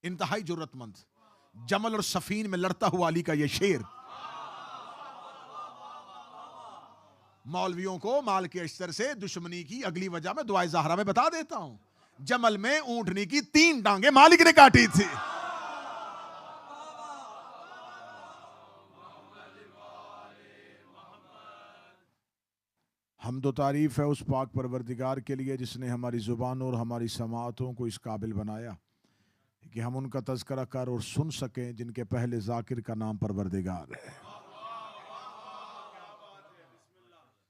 इंतहाई जुर्रतमंद, जमल और सफीन में लड़ता हुआ अली का ये शेर मौलवियों को माल के अश्तर से दुश्मनी की अगली वजह में दुआए ज़हरा में बता देता हूं। जमल में ऊंटनी की 3 टांगे मालिक ने काटी थी। हमदो तारीफ है उस पाक परवरदिगार के लिए जिसने हमारी ज़ुबान और हमारी समाअतों को इस काबिल बनाया कि हम उनका तज़किरा कर और सुन सकें जिनके पहले ज़ाकिर का नाम परवरदिगार है।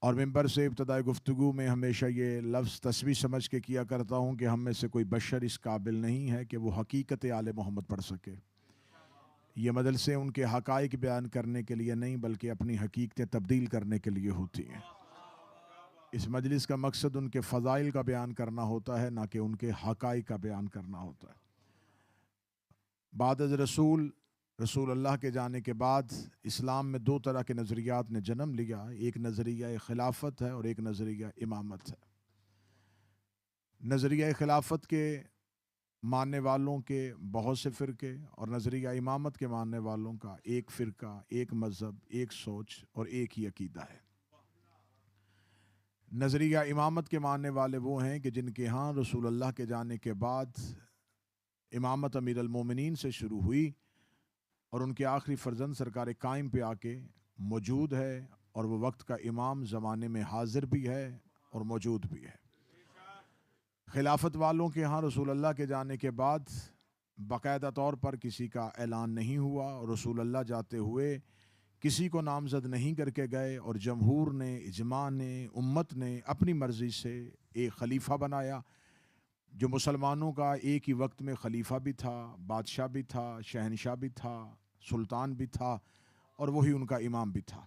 और मिंबर से इब्तदाई गुफ्तगू में हमेशा ये लफ्ज़ तस्वीर समझ के किया करता हूँ कि हम में से कोई बशर इस काबिल नहीं है कि वो हकीकत आले मोहम्मद पढ़ सके। ये मदरसे उनके हक़ाइक़ बयान करने के लिए नहीं बल्कि अपनी हकीकतें तब्दील करने के लिए होती हैं। इस मजलिस का मकसद उनके फ़ज़ाइल का बयान करना होता है, ना कि उनके हक़ाइक़ का बयान करना होता है। बाद रसूल रसूल अल्लाह के जाने के बाद इस्लाम में 2 तरह के नज़रियात ने जन्म लिया। एक नज़रिया खिलाफत है और एक नज़रिया इमामत है। नज़रिया खिलाफत के मानने वालों के बहुत से फ़िरके और नज़रिया इमामत के मानने वालों का एक फ़िरका, एक मज़हब, एक सोच और एक ही अकीदा है। नज़रिया इमामत के मानने वाले वो हैं कि जिनके यहाँ रसूल अल्लाह के जाने के बाद इमामत अमीर अल मोमिनीन से शुरू हुई और उनके आखिरी फर्जंद सरकार कायम पे आके मौजूद है और वो वक्त का इमाम ज़माने में हाजिर भी है और मौजूद भी है। खिलाफत वालों के यहाँ रसूल अल्लाह के जाने के बाद बाकायदा तौर पर किसी का ऐलान नहीं हुआ और रसूल अल्लाह जाते हुए किसी को नामजद नहीं करके गए और जमहूर ने, इजमा ने, उम्मत ने अपनी मर्ज़ी से एक खलीफा बनाया जो मुसलमानों का एक ही वक्त में खलीफा भी था, बादशाह भी था, शहनशाह भी था, सुल्तान भी था और वही उनका इमाम भी था।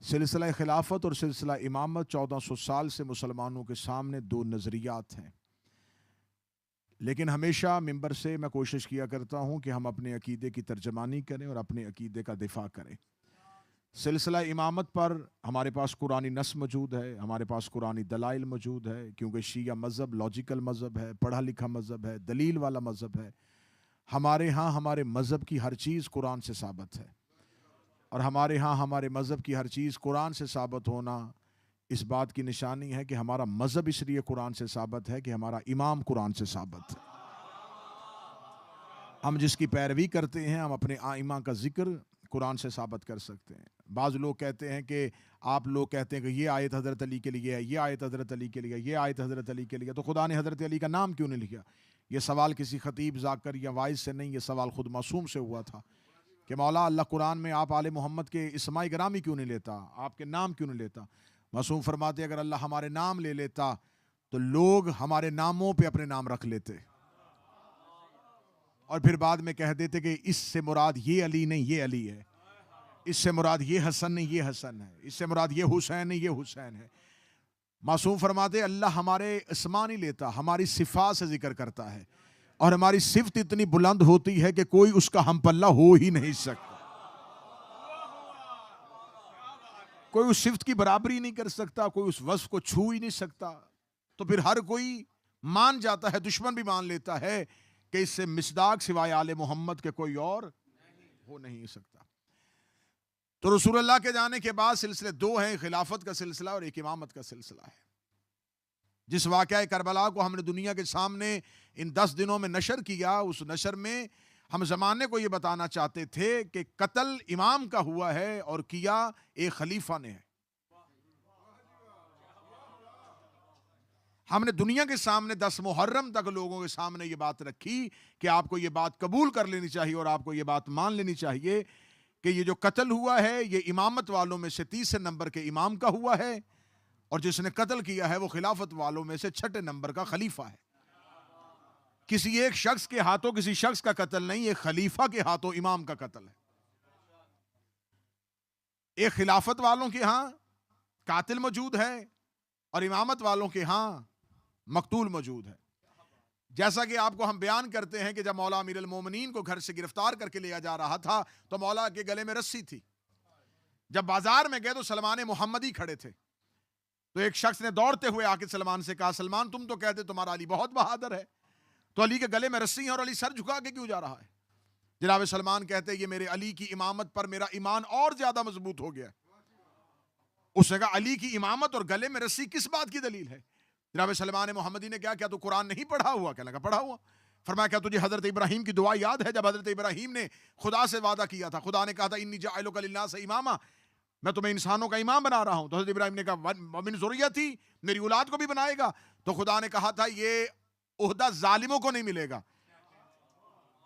सिलसिला खिलाफत और सिलसिला इमामत 1400 साल से मुसलमानों के सामने 2 नज़रियात हैं। लेकिन हमेशा मिंबर से मैं कोशिश किया करता हूँ कि हम अपने अकीदे की तर्जमानी करें और अपने अकीदे का दिफा करें। सिलसिला इमामत पर हमारे पास कुरानी नस मौजूद है, हमारे पास कुरानी दलाइल मौजूद है, क्योंकि शिया मज़हब लॉजिकल मज़हब है, पढ़ा लिखा मज़हब है, दलील वाला मज़हब है। हमारे यहाँ हमारे मज़हब की हर चीज़ कुरान से साबित है और हमारे यहाँ हमारे मज़हब की हर चीज़ कुरान से साबित होना इस बात की निशानी है कि हमारा मज़हब इसलिए कुरान से साबित है कि हमारा इमाम कुरान से साबित है। हम जिसकी पैरवी करते हैं हम अपने आइमा का जिक्र कुरान से साबित कर सकते हैं। बाज़ लोग कहते हैं कि आप लोग कहते हैं कि ये आयत हज़रत अली के लिए है, ये आयत हज़रत अली के लिए, ये आयत हज़रत अली के लिए, तो खुदा ने हज़रत अली का नाम क्यों नहीं लिखा? ये सवाल किसी खतीब जाकर या वाइज से नहीं, ये सवाल खुद मासूम से हुआ था कि मौला अल्लाह कुरान में आप आले मोहम्मद के इस्माई ग्रामी क्यों नहीं लेता, आपके नाम क्यों नहीं लेता? मासूम फरमाते अगर अल्लाह हमारे नाम ले लेता तो लोग हमारे नामों पे अपने नाम रख लेते और फिर बाद में कह देते कि इससे मुराद ये अली नहीं ये अली है, इससे मुराद ये हसन नहीं ये हसन है, इससे मुराद ये हुसैन नहीं ये हुसैन है। मासूम फरमाते अल्लाह हमारे इस्मा नहीं लेता, हमारी सिफात से जिक्र करता है और हमारी सिफत इतनी बुलंद होती है कि कोई उसका हम पल्ला हो ही नहीं सकता, कोई उस सिफत की बराबरी नहीं कर सकता, कोई उस वस्फ को छू ही नहीं सकता। तो फिर हर कोई मान जाता है, दुश्मन भी मान लेता है कि इससे मिसदाक सिवाय आले मोहम्मद के कोई और हो नहीं सकता। तो रसूलुल्लाह के जाने के बाद सिलसिले 2 हैं, खिलाफत का सिलसिला और एक इमामत का सिलसिला है। जिस वाक़या करबला को हमने दुनिया के सामने इन 10 दिनों में नशर किया, उस नशर में हम ज़माने को ये बताना चाहते थे कि कत्ल इमाम का हुआ है और किया एक खलीफा ने है। हमने दुनिया के सामने 10 मुहर्रम तक लोगों के सामने ये बात रखी कि आपको ये बात कबूल कर लेनी चाहिए और आपको ये बात मान लेनी चाहिए कि ये जो कत्ल हुआ है ये इमामत वालों में से 30 नंबर के इमाम का हुआ है और जिसने कत्ल किया है वो खिलाफत वालों में से 6 नंबर का खलीफा है। किसी एक शख्स के हाथों किसी शख्स का कत्ल नहीं, एक खलीफा के हाथों इमाम का कत्ल है। एक खिलाफत वालों के यहां कातिल मौजूद है और इमामत वालों के यहां मकतूल मौजूद है। जैसा कि आपको हम बयान करते हैं कि जब मौला अमीर अल मोमिनीन को घर से गिरफ्तार करके लिया जा रहा था तो मौला के गले में रस्सी थी। जब बाजार में गए तो सलमान मोहम्मदी खड़े थे, तो एक शख्स ने दौड़ते हुए आके सलमान से कहा, सलमान तुम तो कहते तुम्हारा अली बहुत बहादुर है, तो अली के गले में रस्सी है और अली सर झुका के क्यों जा रहा है? जनाब सलमान कहते हैं ये मेरे अली की इमामत पर मेरा ईमान और ज्यादा मजबूत हो गया। उसने कहा अली की इमामत और गले में रस्सी किस बात की दलील है? जनाब सलमान मोहम्मदी ने क्या तू कुरान नहीं पढ़ा हुआ? कहने लगा पढ़ा हुआ। फरमाया क्या तुझे हजरत इब्राहिम की दुआ याद है? जब हजरत इब्राहिम ने खुदा से वादा किया था, खुदा ने कहा था इन्नी जाइलुका लिन्नास इमामा, मैं तुम्हें इंसानों का इमाम बना रहा हूं। तो हजरत इब्राहिम ने कहा मिन ज़ुर्रियती, मेरी औलाद को भी बनाएगा। तो खुदा ने कहा था ये ओहदा जालिमों को नहीं मिलेगा,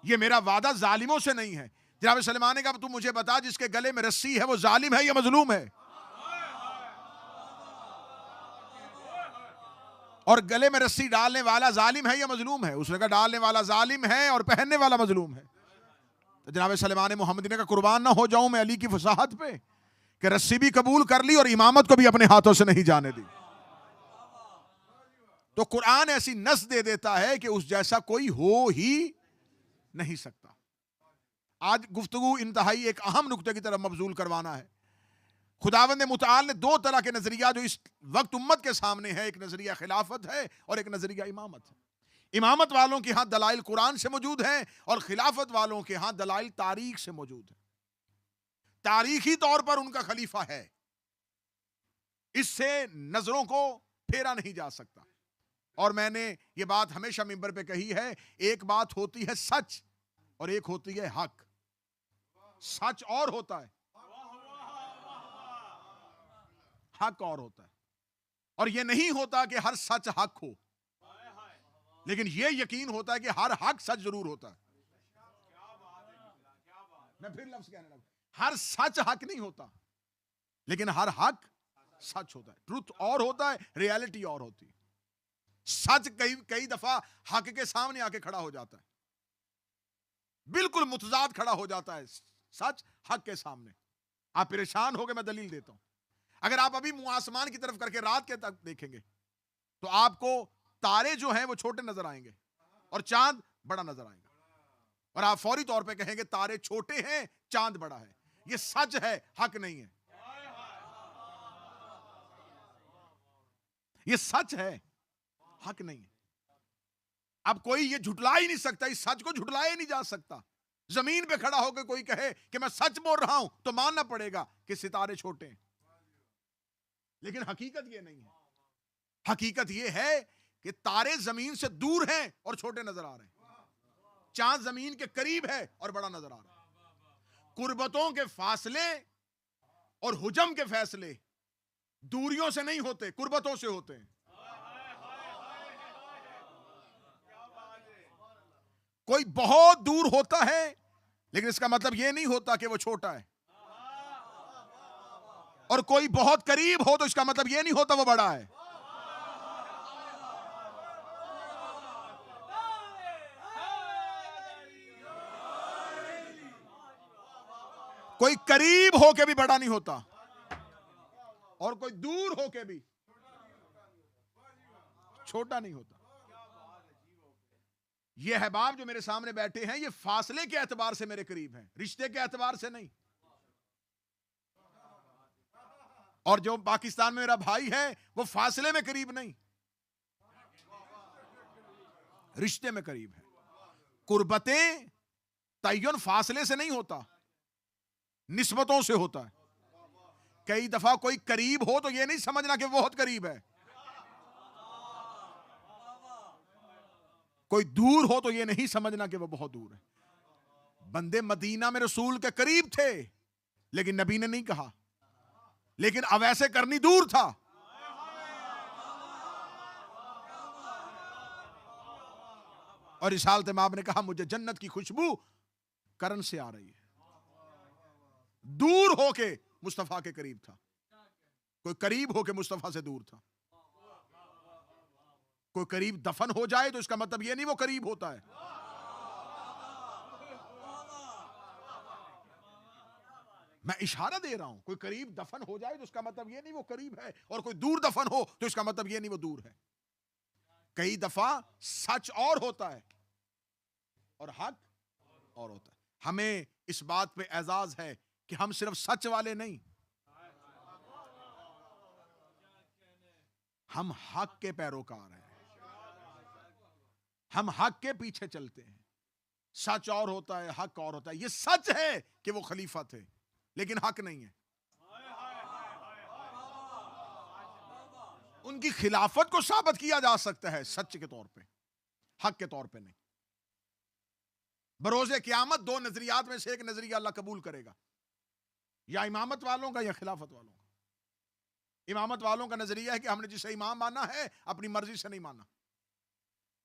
ये मेरा वादा जालिमों से नहीं है। जनाब सलमान ने कहा तू मुझे बता जिसके गले में रस्सी है वो जालिम है या मजलूम है? और गले में रस्सी डालने वाला जालिम है या मजलूम है? उसने कहा डालने वाला जालिम है और पहनने वाला मजलूम है। तो जनाब सलमान मोहम्मदी ने कहा कुर्बान ना हो जाऊं मैं अली की फसाहत पे कि रस्सी भी कबूल कर ली और इमामत को भी अपने हाथों से नहीं जाने दी। तो कुरान ऐसी नस दे देता है कि उस जैसा कोई हो ही नहीं सकता। आज गुफ्तगू इंतहाई एक अहम नुक्ते की तरफ मबजूल करवाना है। खुदावंद मुताल ने दो तरह के नजरिया जो इस वक्त उम्मत के सामने है, एक नजरिया खिलाफत है और एक नजरिया इमामत है। इमामत वालों के यहां दलाइल कुरान से मौजूद हैं और खिलाफत वालों के यहां दलाइल तारीख से मौजूद है। तारीखी तौर पर उनका खलीफा है, इससे नजरों को फेरा नहीं जा सकता। और मैंने ये बात हमेशा मिंबर पे कही है, एक बात होती है सच और एक होती है हक। सच और होता है, हक और होता है। और यह नहीं होता कि हर सच हक हो, लेकिन यह यकीन होता है कि हर हक सच जरूर होता है। मैं फिर लफ्ज कहने लगा, हर सच हक नहीं होता, लेकिन हर हक सच होता है। ट्रुथ और होता है, रियलिटी और होती है। सच कई दफा हक के सामने आके खड़ा हो जाता है, बिल्कुल मुतजाद खड़ा हो जाता है सच हक के सामने। आप परेशान हो गए, मैं दलील देता हूं। अगर आप अभी मुंह आसमान की तरफ करके रात के तक देखेंगे तो आपको तारे जो हैं वो छोटे नजर आएंगे और चांद बड़ा नजर आएगा, और आप फौरी तौर पे कहेंगे तारे छोटे हैं चांद बड़ा है। ये सच है, हक नहीं है। ये सच है, हक नहीं है। अब कोई ये झुटला ही नहीं सकता, इस सच को झुटलाया ही नहीं जा सकता। जमीन पे खड़ा होकर कोई कहे कि मैं सच बोल रहा हूं तो मानना पड़ेगा कि सितारे छोटे हैं, लेकिन हकीकत ये नहीं है। हकीकत ये है कि तारे जमीन से दूर हैं और छोटे नजर आ रहे हैं, चांद जमीन के करीब है और बड़ा नजर आ रहा है। कुर्बतों के फासले और हुजम के फैसले दूरियों से नहीं होते, कुर्बतों से होते हैं। कोई बहुत दूर होता है लेकिन इसका मतलब यह नहीं होता कि वो छोटा है, और कोई बहुत करीब हो तो इसका मतलब यह नहीं होता वो बड़ा है। कोई करीब होके भी बड़ा नहीं होता और कोई दूर होके भी छोटा नहीं होता। ये अहबाब जो मेरे सामने बैठे हैं, ये फासले के एतबार से मेरे करीब हैं, रिश्ते के एतबार से नहीं। और जो पाकिस्तान में मेरा भाई है वो फासले में करीब नहीं, रिश्ते में करीब है। कुर्बतें तय्युन फासले से नहीं होता, निस्बतों से होता है। कई दफा कोई करीब हो तो ये नहीं समझना कि बहुत करीब है, कोई दूर हो तो ये नहीं समझना कि वो बहुत दूर है। बंदे मदीना में रसूल के करीब थे लेकिन नबी ने नहीं कहा, लेकिन अवैसे करनी दूर था। और रिसालत माब ने कहा मुझे जन्नत की खुशबू करन से आ रही है। दूर होके मुस्तफा के करीब था, कोई करीब होके मुस्तफा से दूर था। कोई करीब दफन हो जाए तो इसका मतलब यह नहीं वो करीब होता है। मैं इशारा दे रहा हूं, कोई करीब दफन हो जाए तो इसका मतलब यह नहीं वो करीब है, और कोई दूर दफन हो तो इसका मतलब यह नहीं वो दूर है। कई दफा सच और होता है और हक और होता है। हमें इस बात पे एजाज है कि हम सिर्फ सच वाले नहीं, हम हक के पैरोकार हैं। हम हक के पीछे चलते हैं। सच और होता है, हक और होता है। ये सच है कि वो खलीफा थे, लेकिन हक नहीं है। उनकी खिलाफत को साबित किया जा सकता है सच के तौर पे, हक के तौर पे नहीं। बरोज़े क़यामत दो नजरियात में से एक नजरिया अल्लाह कबूल करेगा, या इमामत वालों का या खिलाफत वालों का। इमामत वालों का नजरिया है कि हमने जिसे इमाम माना है अपनी मर्जी से नहीं माना।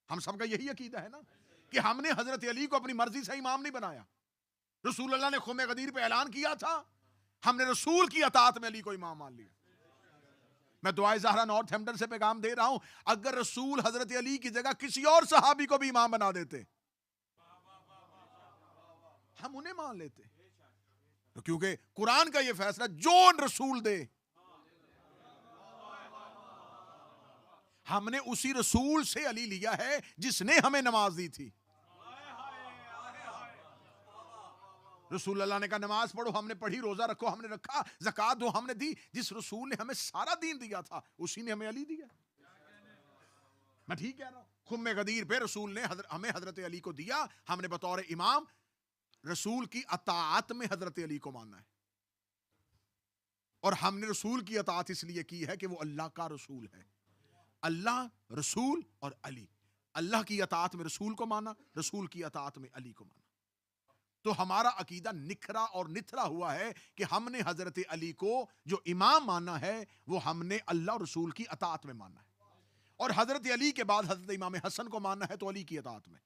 हम सबका यही अकीदा है ना कि हमने हजरत अली को अपनी मर्जी से इमाम नहीं बनाया। रसूल अल्लाह ने खुमे गदीर पे ऐलान किया था, हमने रसूल की अताअत में अली को इमाम मान लिया। मैं दुआए ज़हरा नॉर्थहैम्पटन से पैगाम दे रहा हूं, अगर रसूल हजरत अली की जगह किसी और सहाबी को भी इमाम बना देते, हम उन्हें मान लेते, क्योंकि कुरान का यह फैसला जो रसूल दे, हमने उसी रसूल से अली लिया है जिसने हमें नमाज दी थी। रसूल अल्लाह ने कहा नमाज पढ़ो, हमने पढ़ी, रोजा रखो, हमने रखा, ज़कात दो, हमने दी। जिस रसूल ने हमें सारा दीन दिया था उसी ने हमें अली दिया। मैं ठीक कह रहा हूं? खुम्मे गदीर पे रसूल ने हमें हजरत अली को दिया, हमने बतौर इमाम रसूल की अताअत में हजरत अली को मानना है। और हमने रसूल की अताअत इसलिए की है कि वो अल्लाह का रसूल है। अल्लाह, रसूल और अली। अल्लाह की अताअत में रसूल को माना, रसूल की अताअत में अली को माना। तो हमारा अकीदा निखरा और निथरा हुआ है कि हमने हजरत अली को जो इमाम माना है वो हमने अल्लाह रसूल की अताअत में माना है। और हजरत अली के बाद हजरत इमाम हसन को माना है तो अली की अताअत में,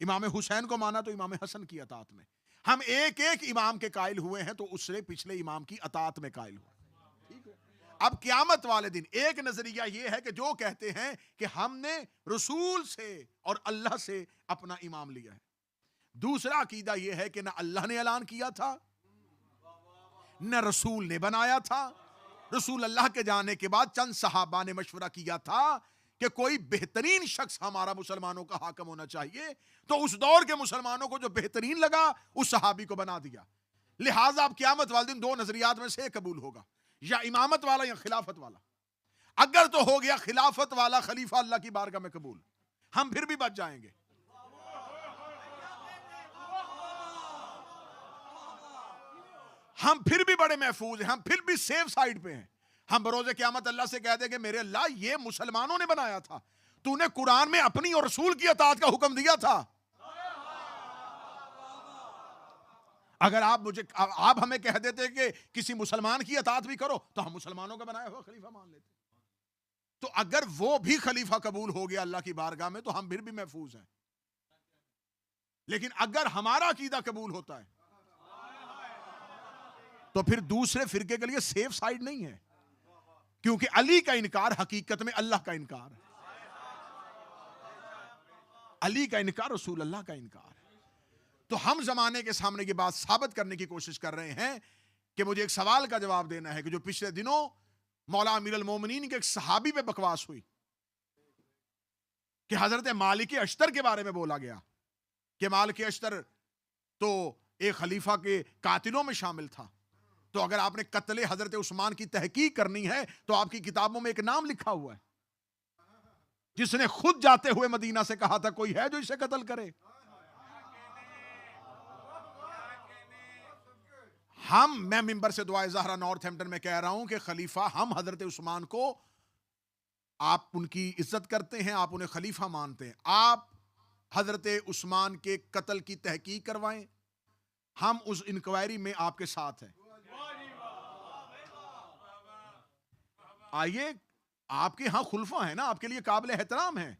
इमाम हुसैन को माना तो इमाम हसन की अताअत में। हम एक एक इमाम के कायल हुए हैं तो उससे पिछले इमाम की अताअत में कायल हुए। अब क़यामत वाले दिन एक नजरिया यह है कि जो कहते हैं कि हमने रसूल से और अल्लाह से अपना इमाम लिया है। दूसरा अकीदा यह है कि ना अल्लाह ने ऐलान किया था, न रसूल ने बनाया था। रसूल अल्लाह के जाने के बाद चंद सहाबा ने मशवरा किया था कि कोई बेहतरीन शख्स हमारा मुसलमानों का हाकिम होना चाहिए, तो उस दौर के मुसलमानों को जो बेहतरीन लगा उस सहाबी को बना दिया। लिहाजा अब क़यामत वाले दिन दो नजरियात में से कबूल होगा, या इमामत वाला या खिलाफत वाला। अगर तो हो गया खिलाफत वाला खलीफा अल्लाह की बारगाह में कबूल, हम फिर भी बच जाएंगे। हम फिर भी बड़े महफूज हैं, हम फिर भी सेफ साइड पे हैं। हम बरोज़े क़यामत अल्लाह से कह देंगे मेरे अल्लाह ये मुसलमानों ने बनाया था, तूने कुरान में अपनी और रसूल की अताअत का हुक्म दिया था। अगर आप हमें कह देते कि किसी मुसलमान की अताअत भी करो तो हम मुसलमानों का बनाया हुआ खलीफा मान लेते। तो अगर वो भी खलीफा कबूल हो गया अल्लाह की बारगाह में तो हम फिर भी महफूज हैं। लेकिन अगर हमारा अकीदा कबूल होता है तो फिर दूसरे फिरके के लिए सेफ साइड नहीं है, क्योंकि अली का इनकार हकीकत में अल्लाह का इनकार है। अली का इनकार रसूल अल्लाह का इनकार है। तो हम जमाने के सामने ये बात साबित करने की कोशिश कर रहे हैं कि मुझे एक सवाल का जवाब देना है कि जो पिछले दिनों मौला अमीर अल मोमिनीन के एक सहाबी पे बकवास हुई कि हजरत मालिक अश्तर के बारे में बोला गया कि मालिक अश्तर तो एक खलीफा के कातिलों में शामिल था। तो अगर आपने कत्ले हजरत उस्मान की तहकीक करनी है तो आपकी किताबों में एक नाम लिखा हुआ है जिसने खुद जाते हुए मदीना से कहा था कोई है जो इसे कत्ल करे। मैं मिंबर से दुआए ज़हरा नॉर्थहैम्पटन में कह रहा हूं कि खलीफा हम हजरत उस्मान को, आप उनकी इज्जत करते हैं, आप उन्हें खलीफा मानते हैं, आप हजरत उस्मान के कत्ल की तहकीक करवाएं, हम उस इंक्वायरी में आपके साथ हैं। आइए, आपके यहां खुलफा है ना, आपके लिए काबिल एहतराम है,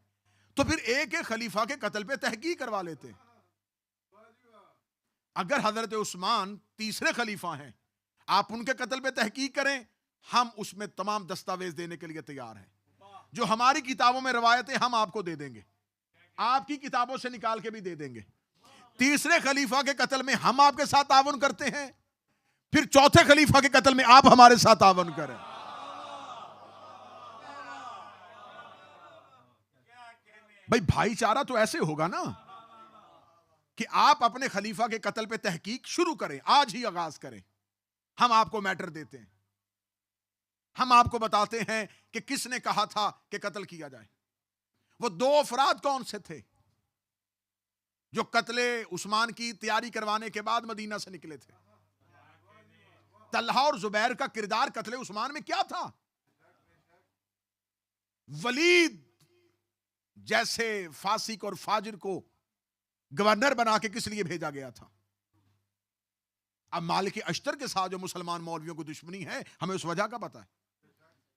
तो फिर एक एक खलीफा के कत्ल पे तहकीक करवा लेते। अगर हजरत उस्मान तीसरे खलीफा हैं, आप उनके कत्ल पे तहकीक करें, हम उसमें तमाम दस्तावेज देने के लिए तैयार हैं। जो हमारी किताबों में रवायतें हम आपको दे देंगे, आपकी किताबों से निकाल के भी दे देंगे। तीसरे खलीफा के कत्ल में हम आपके साथ तावन करते हैं, फिर चौथे खलीफा के कत्ल में आप हमारे साथ तावन करें। भाई भाईचारा तो ऐसे होगा ना कि आप अपने खलीफा के कत्ल पे तहकीक शुरू करें, आज ही आगाज करें। हम आपको मैटर देते हैं, हम आपको बताते हैं कि किसने कहा था कि कत्ल किया जाए। वो दो अफराद कौन से थे? जो कत्ले उस्मान की तैयारी करवाने के बाद मदीना से निकले थे। तल्हा और जुबैर का किरदार कत्ले उस्मान में क्या था? वलीद जैसे फासिक और फाजिर को गवर्नर बना के किस लिए भेजा गया था? अब मालिक अश्तर के साथ जो मुसलमान मौलवियों को दुश्मनी है, हमें उस वजह का पता है।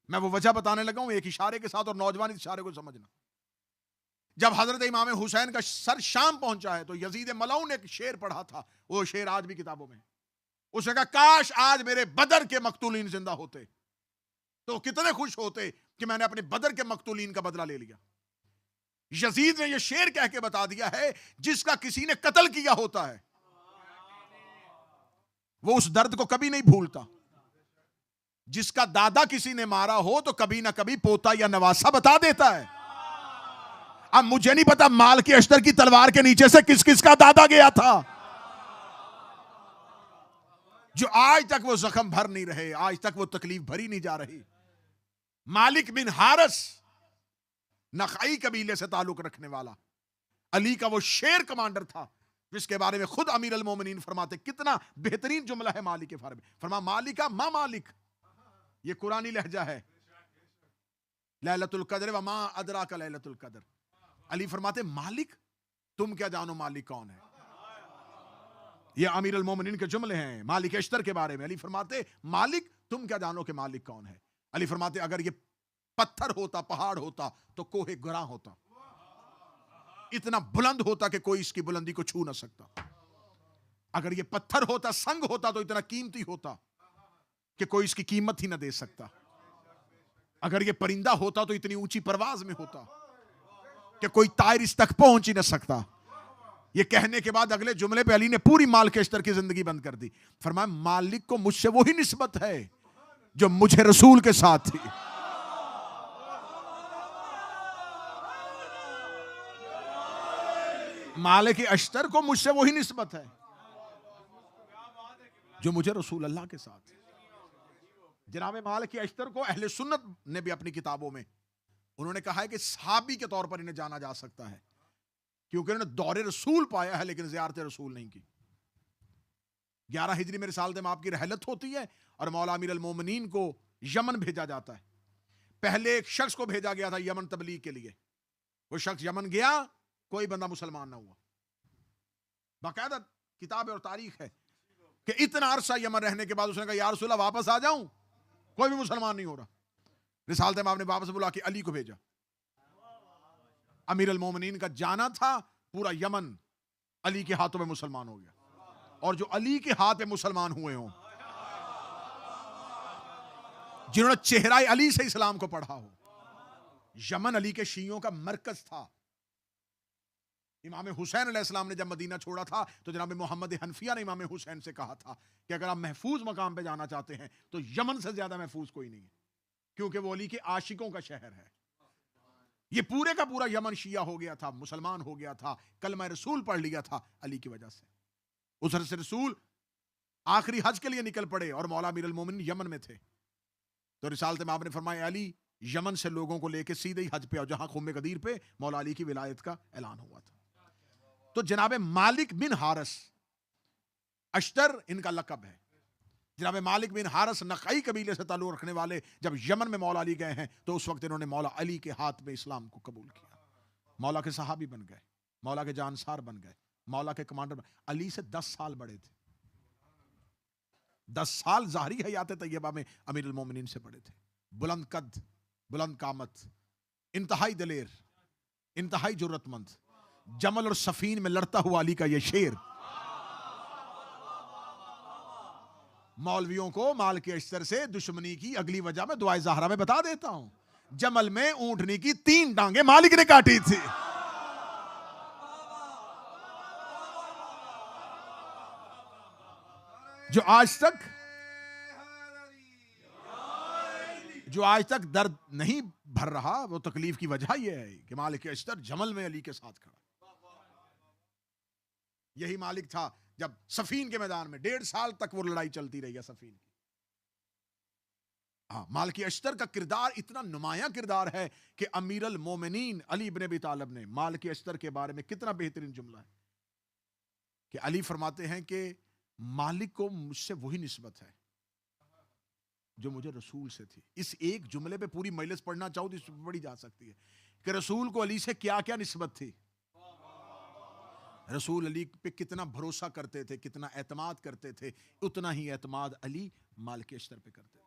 मैं वो वजह बताने लगा हूं एक इशारे के साथ, और नौजवान इस इशारे को समझना। जब हजरत इमाम हुसैन का सर शाम पहुंचा है तो यजीद मलऊन ने एक शेर पढ़ा था, वो शेर आज भी किताबों में। उसने कहा, काश आज मेरे बदर के मकतूलीन जिंदा होते तो कितने खुश होते कि मैंने अपने बदर के मकतूलीन का बदला ले लिया। यजीद ने यह शेर कह के बता दिया है, जिसका किसी ने कत्ल किया होता है वो उस दर्द को कभी नहीं भूलता। जिसका दादा किसी ने मारा हो तो कभी ना कभी पोता या नवासा बता देता है। अब मुझे नहीं पता माल के अश्तर की तलवार के नीचे से किस किस का दादा गया था, जो आज तक वो जख्म भर नहीं रहे, आज तक वो तकलीफ भरी नहीं जा रही। मालिक बिन हारिस नखाई कबीले से ताल्लुक रखने वाला अली का वो शेर कमांडर था, जिसके बारे में खुद अमीर अल मोमिनीन फरमाते, कितना बेहतरीन जुमला है मालिक के बारे में। फरमा, मालिका मा मालिक, ये कुरानी लहजा है। लैलतुल कद्र व मा अदरा का लैलतुल कद्र। अली फरमाते, मालिक तुम क्या जानो मालिक कौन है। ये अमीर अल मोमिनीन के जुमले हैं मालिक अश्तर के बारे में। अली फरमाते, मालिक तुम क्या जानो कि मालिक कौन है। अली फरमाते, अगर ये पत्थर होता, पहाड़ होता तो कोहे गुरा होता, इतना बुलंद होता कि कोई इसकी बुलंदी को छू ना सकता। अगर ये पत्थर होता, संग होता तो इतना कीमती होता कि कोई इसकी कीमत ही ना दे सकता। अगर ये परिंदा होता तो इतनी ऊंची परवाज में होता कि कोई तायर इस तक पहुंच ही ना सकता। ये कहने के बाद अगले जुमले पे अली ने पूरी माल के अश्तर की जिंदगी बंद कर दी। फरमाया, मालिक को मुझसे वही निस्बत है जो मुझे रसूल के साथ थी। मालिक अश्तर को मुझसे वही निस्बत है जो मुझे रसूल अल्लाह के साथ। जनाब मालिक अश्तर को अहले सुन्नत ने भी अपनी किताबों में उन्होंने कहा है कि सहाबी के तौर पर इन्हें जाना जा सकता है, क्योंकि इन्होंने दौरे रसूल पाया है लेकिन ज़ियारत रसूल नहीं की। 11 हिजरी में रिसालत माब की रहलत होती है और मौला अमीर अल मोमिनीन को यमन भेजा जाता है। पहले एक शख्स को भेजा गया था यमन तबलीग के लिए। वो शख्स यमन गया, कोई बंदा मुसलमान ना हुआ। बाकायदा किताब और तारीख है कि इतना अरसा यमन रहने के बाद उसने कहा, या रसूल अल्लाह वापस आ जाऊं, कोई भी मुसलमान नहीं हो रहा। रिसालत माब ने वापस बुला के अली को भेजा। अमीर अल मोमिनीन का जाना था, पूरा यमन अली के हाथों में मुसलमान हो गया। और जो अली के हाथ में मुसलमान हुए हों, जिन्होंने चेहरा अली से इस्लाम को पढ़ा हो। यमन अली के शियों का मरकज था। इमाम हुसैन अलैहिस्सलाम ने जब मदीना छोड़ा था तो जनाब मोहम्मद हनफिया ने इमाम हुसैन से कहा था कि अगर आप महफूज मकाम पे जाना चाहते हैं तो यमन से ज्यादा महफूज कोई नहीं है, क्योंकि वो अली के आशिकों का शहर है। ये पूरे का पूरा यमन शिया हो गया था, मुसलमान हो गया था, कलमा रसूल पढ़ लिया था अली की वजह से। उस से रसूल आखिरी हज के लिए निकल पड़े और मौला अमीर अल मोमिनीन यमन में थे। तो रिसालत में आपने फरमाया, अली यमन से लोगों को लेके सीधे ही हज पे आओ, जहां खुम्बे गदीर पे मौला अली की विलायत का ऐलान हुआ था। तो जनाब मालिक बिन हारिस अश्तर इनका लकब है। जनाब मालिक बिन हारिस नखाई कबीले से ताल्लुक रखने वाले जब यमन में मौला अली गए हैं तो उस वक्त इन्होंने मौला अली के हाथ में इस्लाम को कबूल किया। मौला के सहाबी बन गए, मौला के जानसार बन गए, मौला के कमांडर बन। अली से 10 साल बड़े थे। 10 साल ज़ाहरी हयात तैयबा में अमीर अल मोमिनीन से बड़े थे। बुलंद कद, बुलंद कामत, इंतहाई दलेर, इंतहाई जुर्रतमंद। जमल और सफीन में लड़ता हुआ अली का यह शेर मौलवियों को माल के अश्तर से दुश्मनी की अगली वजह में दुआए ज़हरा में बता देता हूं। जमल में ऊंटनी की 3 टांगे मालिक ने काटी थी। जो आज तक दर्द नहीं भर रहा, वो तकलीफ की वजह यह है कि मालिक अश्तर जमल में अली के साथ खड़ा। यही मालिक था जब सफीन के मैदान में 1.5 साल तक वो लड़ाई चलती रही है सफीन की। मालिक अश्तर का किरदार इतना नुमाया किरदार है कि अमीर अल मोमिनीन अली इब्न अबी तालिब ने मालिक अश्तर के बारे में कितना बेहतरीन जुमला है। कि अली फरमाते हैं कि मालिक को मुझसे वही निस्बत है जो मुझे रसूल से थी। इस एक जुमले पे पूरी मजलिस पढ़ना चाहो तो इसमें पढ़ी जा सकती है कि रसूल को अली से क्या क्या निस्बत थी। रसूल अली पे कितना भरोसा करते थे, कितना एतमाद करते थे, उतना ही एतमाद अली मालिक अश्तर पे करते थे।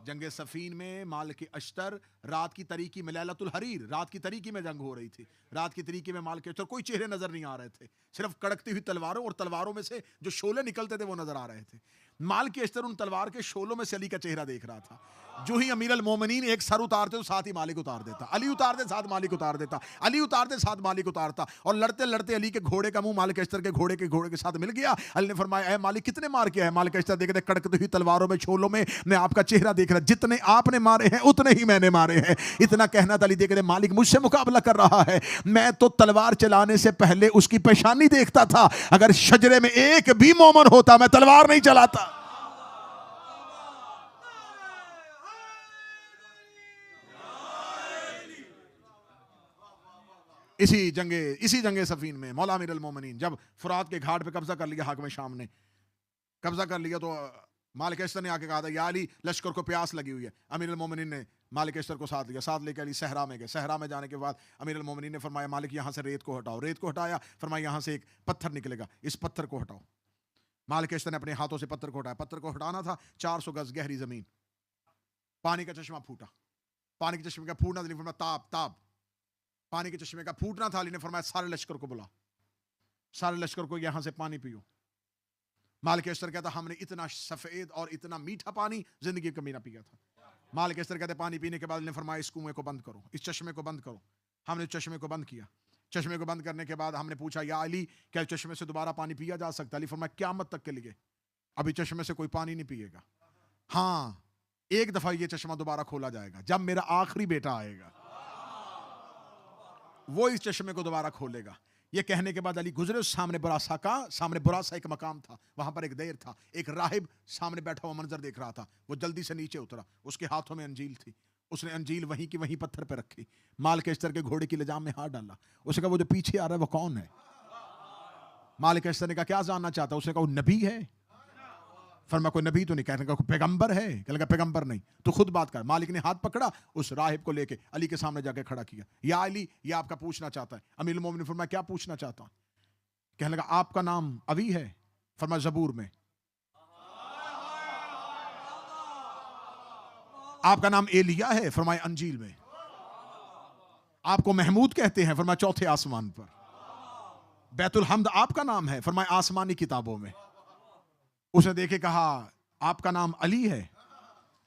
जंग सफीन में मालिक अश्तर रात की तरीकी में, लैलतुल हरीर रात की तरीकी में जंग हो रही थी। रात की तरीकी में मालिक अश्तर, कोई चेहरे नजर नहीं आ रहे थे, सिर्फ कड़कती हुई तलवारों और तलवारों में से जो शोले निकलते थे वो नजर आ रहे थे। मालिक अश्तर उन तलवार के शोलों में से अली का चेहरा देख रहा था। जो ही अमीर अल मोमिनीन एक सर उतारते तो साथ ही मालिक उतार देता, अली उतारते साथ मालिक उतार देता, अली उतारते साथ मालिक उतारता। और लड़ते लड़ते अली के घोड़े का मुंह मालिक अश्तर के घोड़े के साथ मिल गया। अली ने फरमाया, ए मालिक कितने मार किया है? मालिक अश्तर देखते कड़कती हुई तलवारों में, शोलों में, मैं आपका चेहरा देख रहा, जितने आपने मारे हैं उतने ही मैंने मारे हैं। इतना कहना था अली देखते मालिक मुझसे मुकाबला कर रहा है। मैं तो तलवार चलाने से पहले उसकी पेशानी देखता था, अगर शजरे में एक भी मोमन होता मैं तलवार नहीं चलाता। इसी जंगे सफीन में मौला अमीर अल मोमिनीन जब फुरात के घाट पे कब्जा कर लिया, हाकिम शाम ने कब्जा कर लिया, तो मालिक अश्तर ने आके कहा था, या अली लश्कर को प्यास लगी हुई है। अमीर अल मोमिनीन ने मालिक अश्तर को साथ लिया, साथ लेकर अली सहरा में गए। सहरा में जाने के बाद अमीर अल मोमिनीन ने फरमाया, मालिक यहाँ से रेत को हटाओ। रेत को हटाया, फरमाया यहाँ से एक पत्थर निकलेगा, इस पत्थर को हटाओ। मालिक अश्तर ने अपने हाथों से पत्थर को हटाया। पत्थर को हटाना था, 400 गज गहरी जमीन, पानी का चश्मा फूटा। पानी के चश्मे का फूटना था, फरमाया ताब ताब, पानी के चश्मे का फूटना था। अली ने फरमाया, सारे लश्कर को बुला, सारे लश्कर को यहां से पानी पियो। मालिक अश्तर कहता, हमने इतना सफेद और इतना मीठा पानी जिंदगी कभी ना पिया था। मालिक अश्तर कहते, पानी पीने के बाद ने फरमाया, इस कुएं को बंद करो, इस चश्मे को बंद करो। हमने चश्मे को बंद किया। चश्मे को बंद करने के बाद हमने पूछा, या अली क्या चश्मे से दोबारा पानी पिया जा सकता है? अली फरमाया, क़यामत तक के लिए अभी चश्मे से कोई पानी नहीं पिएगा। हाँ, एक दफा ये चश्मा दोबारा खोला जाएगा, जब मेरा आखिरी बेटा आएगा वो इस चश्मे को दोबारा खोलेगा। ये कहने के बाद अली गुजरे उस सामने बुरासा एक मकाम था, वहां पर एक देर था, एक राहिब सामने बैठा हुआ मंजर देख रहा था। वो जल्दी से नीचे उतरा, उसके हाथों में अंजील थी, उसने अंजील वहीं की वहीं पत्थर पे रखी, मालिक अश्तर के घोड़े की लजाम में हाथ डाला। उसने कहा, वो जो पीछे आ रहा है वो कौन है? मालिक अश्तर ने कहा, क्या जानना चाहता? उसने कहा, वो नबी है। फरमा, कोई नबी तो नहीं। कहने का कोई पैगंबर है? कहने लगा, पैगंबर नहीं, तो खुद बात कर। मालिक ने हाथ पकड़ा, उस राहिब को लेके अली के सामने जाके खड़ा किया। या अली, ये आपका पूछना चाहता है। अमीरुल मोमिनीन फरमाया, क्या पूछना चाहता हूं? कहने लगा, आपका नाम अवी है? फरमा, जबूर में। आपका नाम एलिया है? फरमाया, अंजील में। आपको महमूद कहते हैं? फरमाया, चौथे आसमान पर। बैतुल हम्द आपका नाम है? फरमाया, आसमानी किताबों में। उसने देखे कहा, आपका नाम अली है?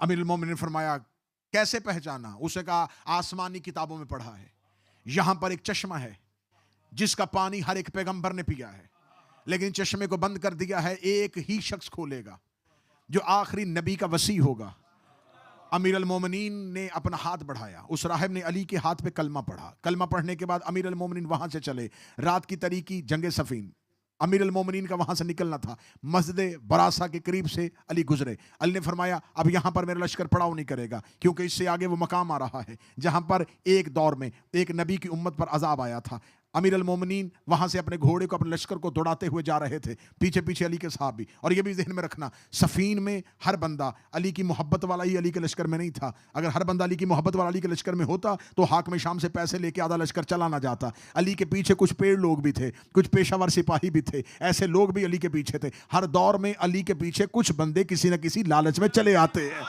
अमीरुल मोमिनीन ने फरमाया, कैसे पहचाना? उसने कहा, आसमानी किताबों में पढ़ा है। यहां पर एक चश्मा है जिसका पानी हर एक पैगंबर ने पिया है, लेकिन चश्मे को बंद कर दिया है, एक ही शख्स खोलेगा जो आखिरी नबी का वसी होगा। अमीरुल मोमिनीन ने अपना हाथ बढ़ाया, उस राहिब ने अली के हाथ पे कलमा पढ़ा। कलमा पढ़ने के बाद अमीरुल मोमिनीन वहां से चले। रात की तरीकी जंगे सफीन, अमीरुल मोमिनीन का वहां से निकलना था। मस्जिद बरासा के करीब से अली गुजरे। अली ने फरमाया, अब यहां पर मेरा लश्कर पड़ाव नहीं करेगा, क्योंकि इससे आगे वो मकाम आ रहा है जहां पर एक दौर में एक नबी की उम्मत पर अजाब आया था। अमीरुल मोमिनीन वहां से अपने घोड़े को, अपने लश्कर को दौड़ाते हुए जा रहे थे, पीछे पीछे अली के साहब भी। और ये भी ज़हन में रखना, सफीन में हर बंदा अली की मोहब्बत वाला ही अली के लश्कर में नहीं था। अगर हर बंदा अली की मोहब्बत वाला अली के लश्कर में होता तो हाकिम शाम से पैसे लेके आधा लश्कर चला ना जाता। अली के पीछे कुछ पेड़ लोग भी थे, कुछ पेशावर सिपाही भी थे, ऐसे लोग भी अली के पीछे थे। हर दौर में अली के पीछे कुछ बंदे किसी न किसी लालच में चले आते हैं।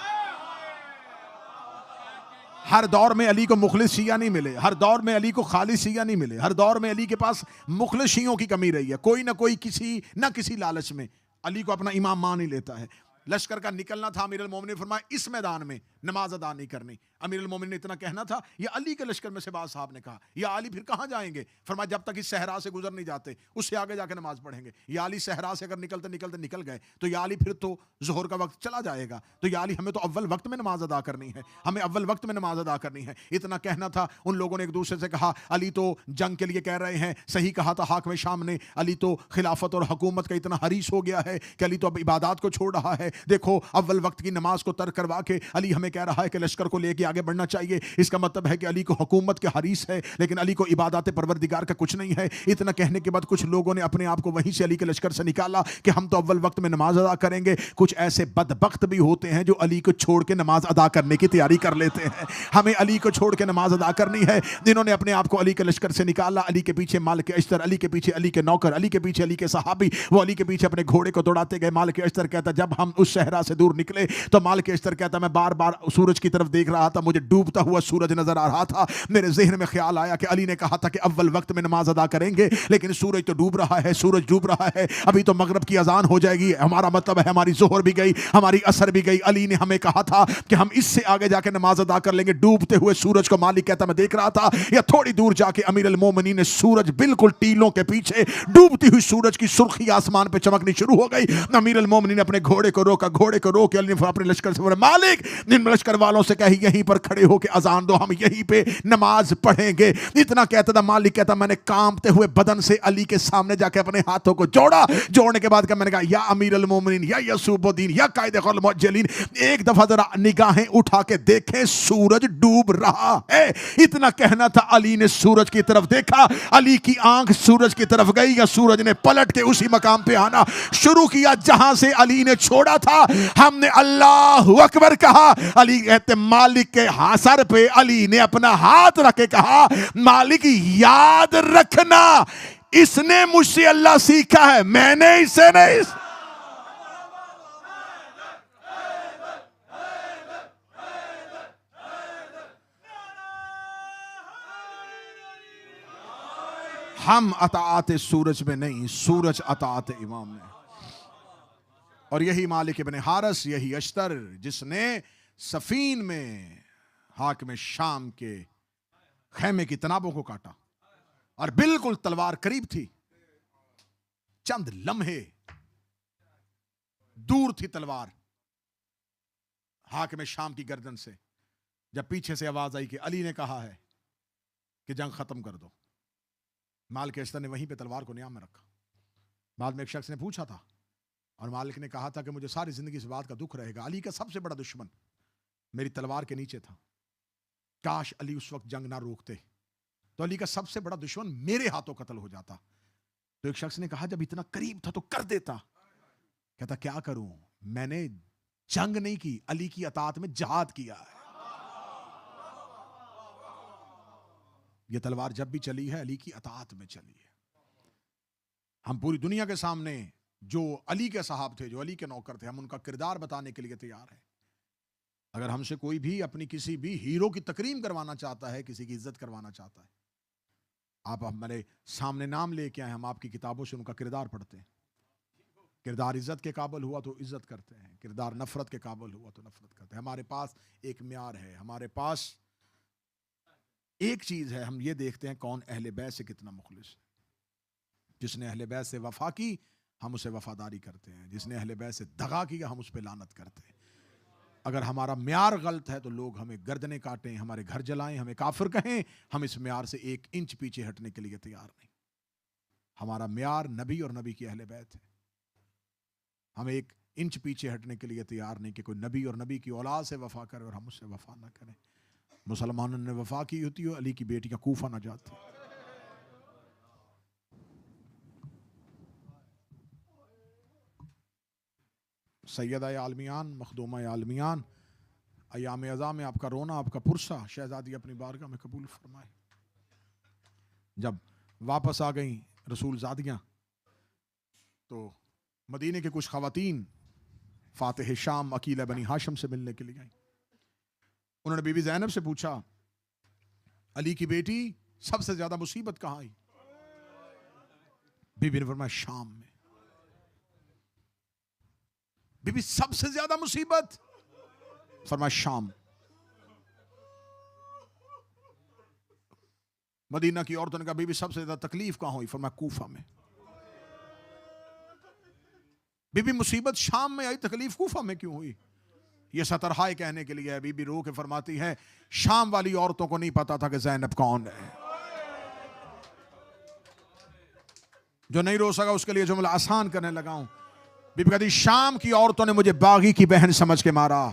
हर दौर में अली को मुखलिस शिया नहीं मिले, हर दौर में अली को खालिस शिया नहीं मिले, हर दौर में अली के पास मुखलिस शियों की कमी रही है। कोई ना कोई किसी न किसी लालच में अली को अपना इमाम मान ही लेता है। लश्कर का निकलना था। अमीरुल मोमिनीन ने फरमाया, इस मैदान में नमाज अदा नहीं करनी। अमीरुल मोमिनीन ने इतना कहना था। ये अली के लश्कर में से बाज साहब ने कहा, या अली फिर कहाँ जाएंगे? फरमाया, जब तक इस सहरा से गुजर नहीं जाते उससे आगे जाके नमाज पढ़ेंगे। या अली सहरा से अगर निकलते निकलते निकल गए तो या अली फिर तो जोहर का वक्त चला जाएगा, तो या अली हमें तो अव्वल वक्त में नमाज अदा करनी है, हमें अव्वल वक्त में नमाज अदा करनी है। इतना कहना था। उन लोगों ने एक दूसरे से कहा, अली तो जंग के लिए कह रहे हैं। सही कहा था हाकिम शाम ने, अली तो खिलाफत और हुकूमत का इतना हरीस हो गया है कि अली तो अब इबादत को छोड़ रहा है, देखो अव्वल वक्त की नमाज को तर्क करवा के अली हमें कह रहा है कि लश्कर को लेके आगे बढ़ना चाहिए। इसका मतलब है कि अली को हुकूमत के हरीस है, लेकिन अली को इबादत परवरदिगार का कुछ नहीं है। इतना कहने के बाद कुछ लोगों ने अपने आप को वहीं से अली के लश्कर से निकाला कि हम तो अव्वल वक्त में नमाज अदा करेंगे। कुछ ऐसे बदबख्त भी होते हैं जो अली को छोड़ के नमाज अदा करने की तैयारी कर लेते हैं। हमें अली को छोड़ के नमाज अदा करनी है। जिन्होंने अपने आप को अली के लश्कर से निकाला, अली के पीछे मालिक अश्तर, अली के पीछे अली के नौकर, अली के पीछे अली के सहाबी, वो अली के पीछे अपने घोड़े को दौड़ाते गए। मालिक अश्तर कहता जब हम उस सहरा से दूर निकले तो मालिक अश्तर कहता मैं बार बार सूरज की तरफ देख रहा था, मुझे डूबता हुआ सूरज नजर आ रहा था। मेरे ज़हन में ख्याल आया कि अली ने कहा था कि अव्वल वक्त में नमाज अदा करेंगे, लेकिन सूरज तो डूब रहा है, सूरज डूब रहा है, अभी तो मगरिब की अजान हो जाएगी। हमारा मतलब है हमारी जोहर भी गई, हमारी असर भी गई। अली ने हमें कहा था कि हम इससे आगे जाके नमाज अदा कर लेंगे। डूबते हुए सूरज को मालिक कहता मैं देख रहा था। या थोड़ी दूर जाके अमीर अल मोमिनीन ने सूरज बिल्कुल टीलों के पीछे, डूबती हुई सूरज की सुर्खी आसमान पे चमकनी शुरू हो गई। अमीर अल मोमिनीन ने अपने घोड़े को रोका, घोड़े को रोक के अली ने अपने लश्कर से बोला मालिक इन लश्कर वालों से कही यहीं पर खड़े होकर अजान दो, हम यहीं पे नमाज पढ़ेंगे। इतना कहता था मालिक कहता मैंने कांपते हुए बदन से अली के सामने जाके अपने हाथों को जोड़ा। जोड़ने के बाद मैंने कहा या अमीर अल मोमिनीन, या यसूबुद्दीन, या कायदे खुल मुअज्जलीन, एक दफा जरा निगाहें उठा के देखें सूरज डूब रहा है। इतना कहना था, अली ने सूरज की तरफ देखा, अली की आंख सूरज की तरफ गई या सूरज ने पलट के उसी मकाम पे आना शुरू किया जहां से अली ने छोड़ा था। हमने अल्लाहु अकबर कहा। अली कहते मालिक के सर पे अली ने अपना हाथ रख के कहा मालिक याद रखना इसने मुझसे अल्लाह सीखा है, मैंने इससे नहीं। हम अताअत सूरज में नहीं, सूरज अताअत इमाम में। और यही मालिक इब्न हारिस, यही अश्तर जिसने सफीन में हाकिम शाम के खैमे की तनाबों को काटा और बिल्कुल तलवार करीब थी, चंद लम्हे दूर थी तलवार हाकिम शाम की गर्दन से, जब पीछे से आवाज आई कि अली ने कहा है कि जंग खत्म कर दो। मालिक अश्तर ने वहीं पे तलवार को नियाम में रखा। बाद में एक शख्स ने पूछा था और मालिक ने कहा था कि मुझे सारी जिंदगी इस बात का दुख रहेगा, अली का सबसे बड़ा दुश्मन मेरी तलवार के नीचे था। काश अली उस वक्त जंग ना रोकते तो अली का सबसे बड़ा दुश्मन मेरे हाथों कत्ल हो जाता। तो एक शख्स ने कहा जब इतना करीब था तो कर देता। कहता क्या करूं, मैंने जंग नहीं की, अली की अताअत में जिहाद किया है। यह तलवार जब भी चली है अली की अताअत में चली है। हम पूरी दुनिया के सामने जो अली के साहब थे, जो अली के नौकर थे, हम उनका किरदार बताने के लिए तैयार हैं। अगर हमसे कोई भी अपनी किसी भी हीरो की तकरीम करवाना चाहता है, किसी की इज्जत करवाना चाहता है, आप हमारे सामने नाम लेके आए, हम आपकी किताबों से उनका किरदार पढ़ते हैं। किरदार इज्जत के काबिल हुआ तो इज्जत करते हैं, किरदार नफरत के काबिल हुआ तो नफरत करते हैं। हमारे पास एक म्यार है, हमारे पास एक चीज है, हम ये देखते हैं कौन अहले बैत से कितना मुखलिस है। जिसने अहले बैत से वफा की हम उसे वफादारी करते हैं, जिसने अहले बैत से दगा किया हम उस पर लानत करते हैं। अगर हमारा म्यार गलत है तो लोग हमें गर्दनें काटें, हमारे घर जलाएं, हमें काफिर कहें, हम इस म्यार से 1 इंच पीछे हटने के लिए तैयार नहीं। हमारा म्यार नबी और नबी की अहले बैत है। हम 1 इंच पीछे हटने के लिए तैयार नहीं कि कोई नबी और नबी की औलाद से वफा करे और हम उससे वफा ना करें। मुसलमानों ने वफा की होती हो, अली की बेटियां कूफा ना जाती। सैयदा आलमियान, मखदूमा आलमियान, अयाम अज़ा में आपका रोना, आपका पुरसा शहजादी अपनी बारगाह में कबूल फरमाए। जब वापस आ गई रसूल ज़ादियाँ तो मदीने के कुछ ख़वातीन फ़ातिह शाम अकीला बनी हाशम से मिलने के लिए आई। उन्होंने बीबी ज़ैनब से पूछा अली की बेटी सबसे ज्यादा मुसीबत कहाँ आई? बीबी ने फरमाया शाम में। बीबी सबसे ज्यादा मुसीबत? फरमाया शाम। मदीना की औरतों ने कहा बीबी सबसे ज्यादा तकलीफ कहाँ हुई? फरमाया कूफा में। बीबी मुसीबत शाम में आई, तकलीफ कूफा में क्यों हुई? ये सतरहाय कहने के लिए है। बीबी रो के फरमाती है शाम वाली औरतों को नहीं पता था कि ज़ैनब कौन है। जो नहीं रो सका उसके लिए जुमला आसान करने लगा हूं। बीबी कहती शाम की औरतों ने मुझे बागी की बहन समझ के मारा,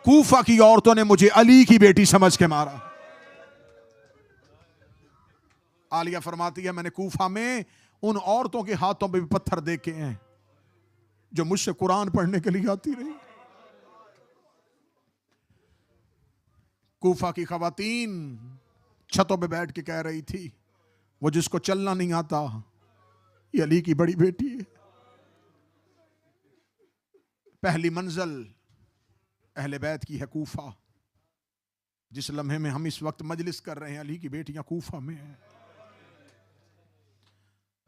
कूफा की औरतों ने मुझे अली की बेटी समझ के मारा। आलिया फरमाती है मैंने कूफा में उन औरतों के हाथों पे भी पत्थर देखे हैं जो मुझसे कुरान पढ़ने के लिए आती रही। कूफा की खवातीन छतों पे बैठ के कह रही थी वो जिसको चलना नहीं आता ये अली की बड़ी बेटी है। पहली मंजिल अहले बैत की है कूफा। जिस लम्हे में हम इस वक्त मजलिस कर रहे हैं अली की बेटियां कूफा में हैं।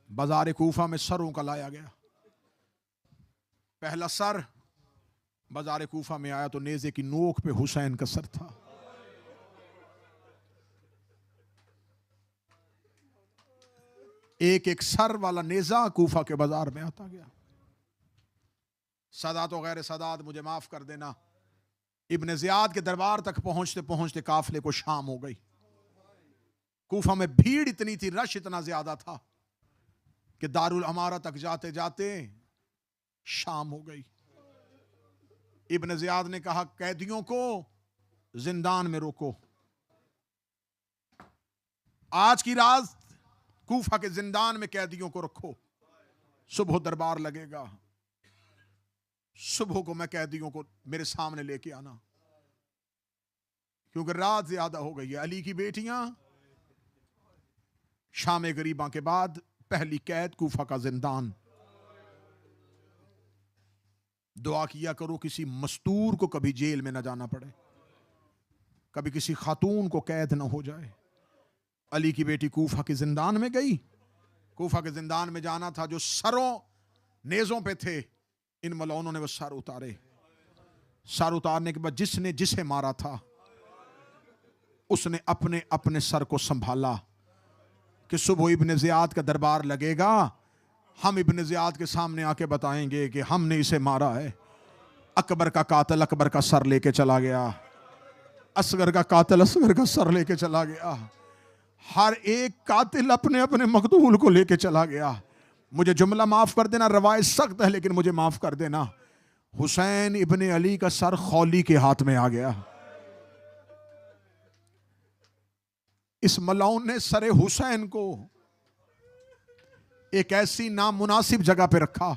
बाजार कूफा में सरों का लाया गया। पहला सर बाजार कूफा में आया तो नेज़े की नोक पे हुसैन का सर था। एक एक सर वाला नेज़ा कूफा के बाजार में आता गया। सादात और गैर सादात मुझे माफ कर देना, इब्न ज़ियाद के दरबार तक पहुंचते पहुंचते काफले को शाम हो गई। कूफा में भीड़ इतनी थी, रश इतना ज्यादा था कि दारुल अमारा तक जाते जाते शाम हो गई। इब्न ज़ियाद ने कहा कैदियों को जिंदान में रोको, आज की रात कूफा के जिंदान में कैदियों को रखो, सुबह दरबार लगेगा, सुबह को मैं कैदियों को मेरे सामने लेके आना, क्योंकि रात ज्यादा हो गई है। अली की बेटियां शाम गरीबा के बाद पहली कैद कूफा का जिंदान। दुआ किया करो किसी मस्तूर को कभी जेल में न जाना पड़े, कभी किसी खातून को कैद न हो जाए। अली की बेटी कूफा के जिंदान में गई। कूफा के जिंदान में जाना था, जो सरों नेज़ों पे थे इन मलौनों ने वो सर उतारे। सर उतारने के बाद जिसने जिसे मारा था उसने अपने अपने सर को संभाला कि सुबह इब्न ज़ियाद का दरबार लगेगा, हम इब्न ज़ियाद के सामने आके बताएंगे कि हमने इसे मारा है। अकबर का कातिल अकबर का सर लेके चला गया, असगर का कातिल असगर का सर लेके चला गया, हर एक कातिल अपने अपने मकतूल को लेके चला गया। मुझे जुमला माफ कर देना, रवायत सख्त है लेकिन मुझे माफ कर देना, हुसैन इब्ने अली का सर खौली के हाथ में आ गया। इस मलौन ने सरे हुसैन को एक ऐसी नामुनासिब जगह पे रखा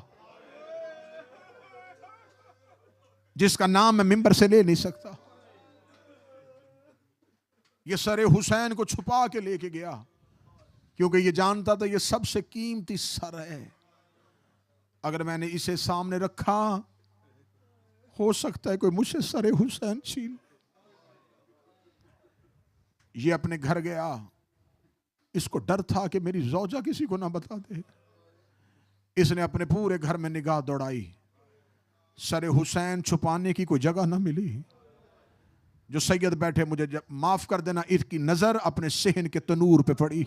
जिसका नाम मैं मिंबर से ले नहीं सकता। ये सरे हुसैन को छुपा के लेके गया, क्योंकि ये जानता था ये सबसे कीमती सर है। अगर मैंने इसे सामने रखा हो सकता है कोई मुझसे सरे हुसैन छीन। ये अपने घर गया, इसको डर था कि मेरी ज़ौजा किसी को ना बता दे। इसने अपने पूरे घर में निगाह दौड़ाई, सरे हुसैन छुपाने की कोई जगह ना मिली। जो सैयद बैठे, मुझे माफ कर देना, इसकी नजर अपने सेहन के तनूर पे पड़ी।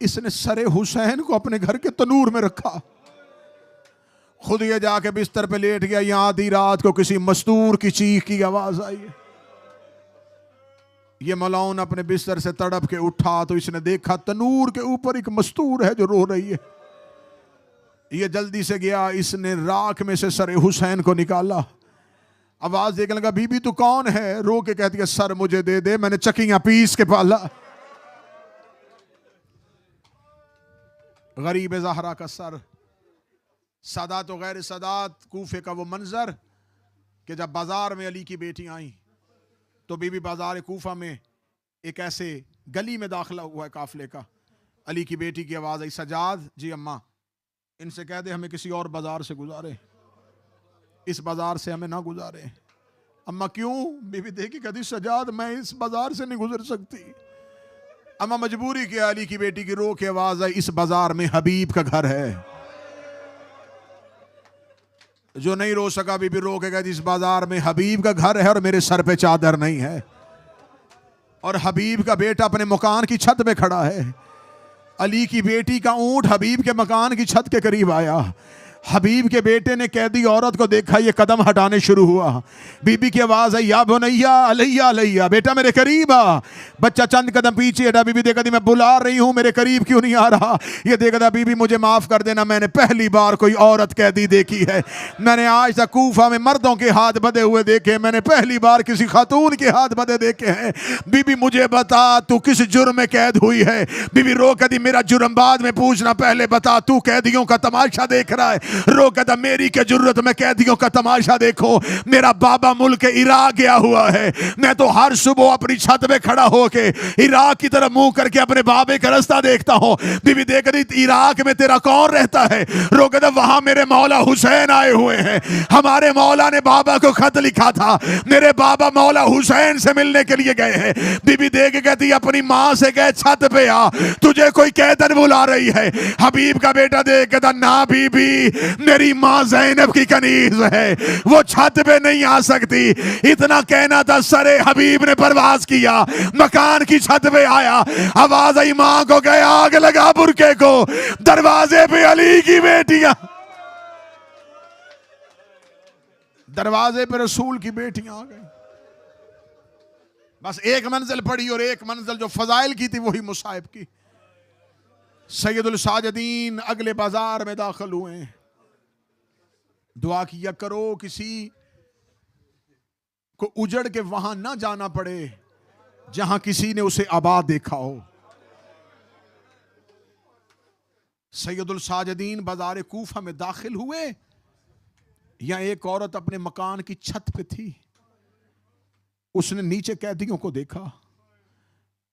इसने सरे हुसैन को अपने घर के तनूर में रखा, खुद ये जाके बिस्तर पे लेट गया। यहां आधी रात को किसी मस्तूर की चीख की आवाज आई है। ये मलौन अपने बिस्तर से तड़प के उठा तो इसने देखा तनूर के ऊपर एक मस्तूर है जो रो रही है। ये जल्दी से गया, इसने राख में से सरे हुसैन को निकाला। आवाज देखने लगा, बीबी तू कौन है? रो के कहती है, सर मुझे दे दे, मैंने चकियां पीस के पाला। गरीब ज़हरा का सर। सादात और गैर सादात कूफे का वो मंजर कि जब बाजार में अली की बेटी आई तो बीबी बाजार कूफा में एक ऐसे गली में दाखिला हुआ है काफले का। अली की बेटी की आवाज आई, सजाद जी अम्मा इनसे कह दे हमें किसी और बाजार से गुजारे, इस बाजार से हमें ना गुजारे। अम्मा क्यों? बीबी देखी कहती, सजाद मैं इस बाजार से नहीं गुजर सकती। अम्मा मजबूरी की। अली की बेटी की रो के आवाज आई, इस बाजार में हबीब का घर है। जो नहीं रो सका बीबी रो के कहती, इस बाजार में हबीब का घर है और मेरे सर पे चादर नहीं है, और हबीब का बेटा अपने मकान की छत पे खड़ा है। अली की बेटी का ऊंट हबीब के मकान की छत के करीब आया। हबीब के बेटे ने कैदी औरत को देखा, ये कदम हटाने शुरू हुआ। बीबी की आवाज आई, या बुनैया अलैया अलैया, बेटा मेरे करीब आ। बच्चा चंद कदम पीछे हटा। बीबी देखा, मैं बुला रही हूं, मेरे करीब क्यों नहीं आ रहा। ये देखा, बीबी मुझे माफ कर देना, मैंने पहली बार कोई औरत कैदी देखी है। मैंने आज तक कूफा में मर्दों के हाथ बंधे हुए देखे, मैंने पहली बार किसी खातून के हाथ बंधे देखे हैं। बीबी मुझे बता, तू किस जुर्म में कैद हुई है। बीबी रो कहती, मेरा जुर्म बाद में पूछना, पहले बता तू कैदियों का तमाशा देख रहा है। रो कहता, मेरी क्या जरूरत में कैदियों का तमाशा देखो, मेरा बाबा मुल्क इराक गया हुआ है। मैं तो हर सुबह अपनी छत पे खड़ा होके इराक की तरफ मुंह करके अपने बाबे का रास्ता देखता हूं। बीबी देख रही, इराक में तेरा कौन रहता है। रो कहता, वहां मेरे मौला हुसैन आए हुए हैं। हमारे मौला ने बाबा को खत लिखा था, मेरे बाबा मौला हुसैन से मिलने के लिए गए हैं। बीबी देख के कहती, अपनी मां से कह छत पे आ, तुझे कोई कैदन बुला रही है। हबीब का बेटा देख कहता, ना बीबी, मेरी मां ज़ैनब की कनीज है, वो छत पे नहीं आ सकती। इतना कहना था, सरे हबीब ने परवाज किया, मकान की छत पे आया। आवाज आई, मां को कहे आग लगा बुरके को। दरवाजे पे अली की बेटियां, दरवाजे पे रसूल की बेटियां आ गई। बस एक मंजिल पड़ी और एक मंजिल जो फजाइल की थी वही मुसाहिब की। सैयदुल साजिदीन अगले बाजार में दाखिल हुए। दुआ किया करो किसी को उजड़ के वहां ना जाना पड़े जहां किसी ने उसे आबाद देखा हो। सैयदुल साजिदीन बाजार कूफा में दाखिल हुए। यहां एक औरत अपने मकान की छत पे थी। उसने नीचे कैदियों को देखा,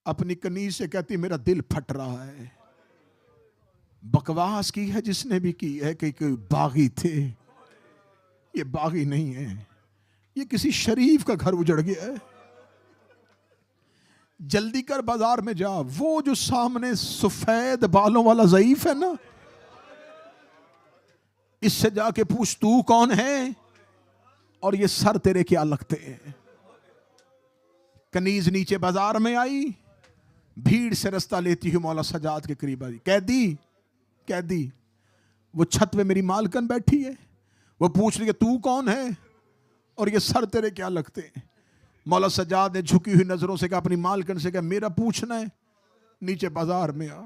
अपनी कनीज से कहती, मेरा दिल फट रहा है। बकवास की है जिसने भी की है कि कोई बागी थे। ये बागी नहीं है, ये किसी शरीफ का घर उजड़ गया है। जल्दी कर बाजार में जा, वो जो सामने सफेद बालों वाला ज़ईफ है ना, इससे जाके पूछ तू कौन है और ये सर तेरे क्या लगते हैं। कनीज नीचे बाजार में आई, भीड़ से रास्ता लेती हुई मौला सजाद के करीब आई। कैदी कैदी, वो छत पे मेरी मालकन बैठी है, वो पूछ रही है तू कौन है और ये सर तेरे क्या लगते हैं। मौला सज्जाद ने झुकी हुई नजरों से कहा, अपनी मालकन से कहा, मेरा पूछना है, नीचे बाजार में आ।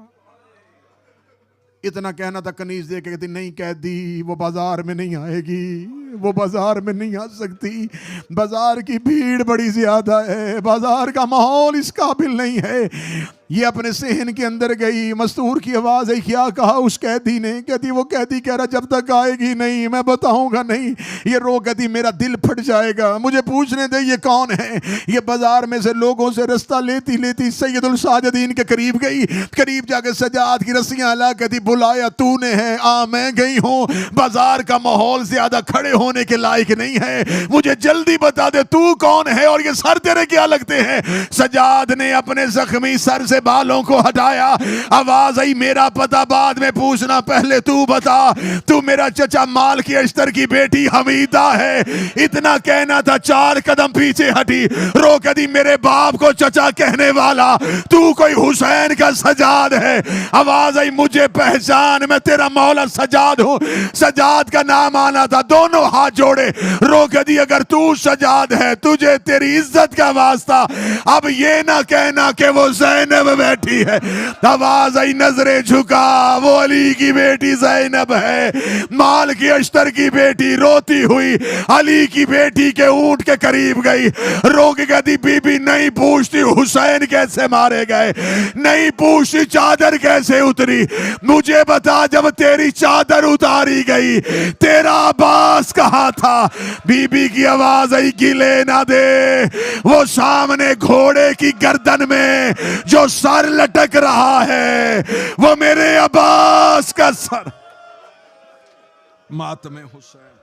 इतना कहना था, कनीज दे के कहती, नहीं कैदी, वो बाजार में नहीं आएगी, वो बाजार में नहीं आ सकती। बाजार की भीड़ बड़ी ज्यादा है, बाजार का माहौल इस काबिल नहीं है। ये अपने सहन के अंदर गई। मस्तूर की आवाज है, क्या कहा उस कैदी ने। कहती, वो कैदी कह रहा, जब तक आएगी नहीं मैं बताऊंगा नहीं। ये रो कहती, मेरा दिल फट जाएगा, मुझे पूछने दे ये कौन है। ये बाजार में से लोगों से रास्ता लेती लेती सैयदुल साजिदीन के करीब गई। करीब जाके सजाद की रस्सियां ला, कहती, बुलाया तूने है, आ मैं गई हूं। बाजार का माहौल ज्यादा खड़े होने के लायक नहीं है, मुझे जल्दी बता दे तू कौन है और ये सर तेरे क्या लगते हैं। सजाद ने अपने जख्मी सर से बालों को हटाया। आवाज आई, मेरा पता बाद में पूछना, पहले तू बता, तू मेरा चचा माल की अश्तर की बेटी हमीदा है। इतना कहना था, 4 कदम पीछे हटी। रो कहती, मेरे बाप को चचा कहने वाला तू कोई हुसैन का सजाद है। आवाज आई, मुझे पहचान, मैं तेरा मौला सजाद हूं। सजाद का नाम आना था। दोनों हाथ जोड़े, रो कहती, अगर तू सजाद है, तुझे तेरी इज्जत का वास्ता, अब ये ना कहना कि वो ज़ैनब बैठी है। आवाज आई, नजरें झुका, वो अली की बेटी ज़ैनब है, माल की अश्तर की बेटी। रोती हुई अली की बेटी के ऊंट के करीब गई। रो के कहती, बीबी नहीं पूछती हुसैन कैसे मारे गए, नहीं पूछती चादर कैसे उतरी, मुझे बता जब तेरी चादर उतारी गई तेरा अब्बास कहाँ था। बीबी की आवाज आई, गिले ना दे, वो सामने घोड़े की गर्दन में जो सर लटक रहा है वो मेरे अब्बास का सर। मातमे हुसैन।